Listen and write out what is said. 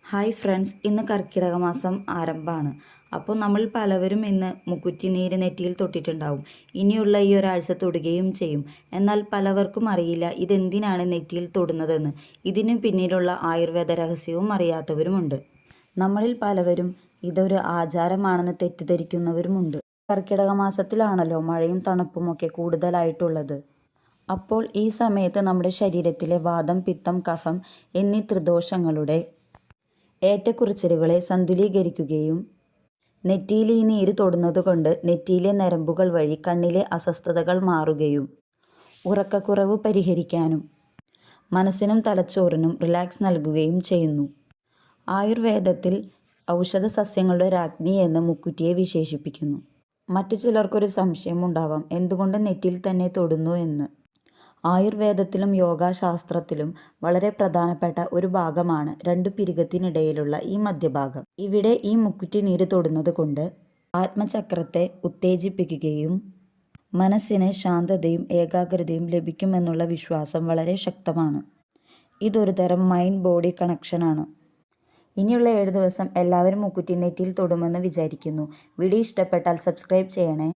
Hi friends, ഇന്ന് കർക്കിടക മാസം ആരംഭമാണ്. അപ്പോൾ നമ്മൾ പലവരും ഇന്ന് മുക്കുറ്റി നീര് നെറ്റിയിൽ തൊട്ടിട്ടുണ്ടാവും. ഇനിയുള്ള ഈ ഒരാഴ്ച തൊടുകയും ചെയ്യും. എന്നാൽ പലവർക്കും അറിയില്ല ഇതെന്തിനാണ് നെറ്റിയിൽ തൊടുന്നതെന്ന്. ഇതിനു പിന്നിലുള്ള ആയുർവേദ രഹസ്യവും അറിയാത്തവരുമുണ്ട്. നമ്മളിൽ പലവരും ഇതൊരു ആചാരമാണെന്ന് തെറ്റിദ്ധരിക്കുന്നവരുമുണ്ട്. കർക്കിടക മാസത്തിലാണല്ലോ മഴയും തണുപ്പുമൊക്കെ കൂടുതലായിട്ടുള്ളത്. അപ്പോൾ ഈ സമയത്ത് നമ്മുടെ ശരീരത്തിലെ വാതം, പിത്തം, കഫം എന്നീ ത്രിദോഷങ്ങളുടെ ഏറ്റക്കുറച്ചിലുകളെ സന്തുലീകരിക്കുകയും നെറ്റിയിൽ ഈ നീര് തൊടുന്നതുകൊണ്ട് നെറ്റിയിലെ നരമ്പുകൾ വഴി കണ്ണിലെ അസ്വസ്ഥതകൾ മാറുകയും ഉറക്കക്കുറവ് പരിഹരിക്കാനും മനസ്സിനും തലച്ചോറിനും റിലാക്സ് നൽകുകയും ചെയ്യുന്നു. ആയുർവേദത്തിൽ ഔഷധ സസ്യങ്ങളുടെ രാജ്ഞി എന്ന് മുക്കുറ്റിയെ വിശേഷിപ്പിക്കുന്നു. മറ്റു ചിലർക്കൊരു സംശയം ഉണ്ടാവാം, എന്തുകൊണ്ട് നെറ്റിയിൽ തന്നെ തൊടുന്നു എന്ന്. ആയുർവേദത്തിലും യോഗാശാസ്ത്രത്തിലും വളരെ പ്രധാനപ്പെട്ട ഒരു ഭാഗമാണ് രണ്ടു പിരികത്തിനിടയിലുള്ള ഈ മധ്യഭാഗം. ഇവിടെ ഈ മുക്കുറ്റി നീര് തൊടുന്നത് കൊണ്ട് ആത്മചക്രത്തെ ഉത്തേജിപ്പിക്കുകയും മനസ്സിന് ശാന്തതയും ഏകാഗ്രതയും ലഭിക്കുമെന്നുള്ള വിശ്വാസം വളരെ ശക്തമാണ്. ഇതൊരു തരം മൈൻഡ് ബോഡി കണക്ഷനാണ്. ഇനിയുള്ള 7 ദിവസം എല്ലാവരും മുക്കുറ്റി നെറ്റിയിൽ തൊടുമെന്ന് വിചാരിക്കുന്നു. വീഡിയോ ഇഷ്ടപ്പെട്ടാൽ സബ്സ്ക്രൈബ് ചെയ്യണേ.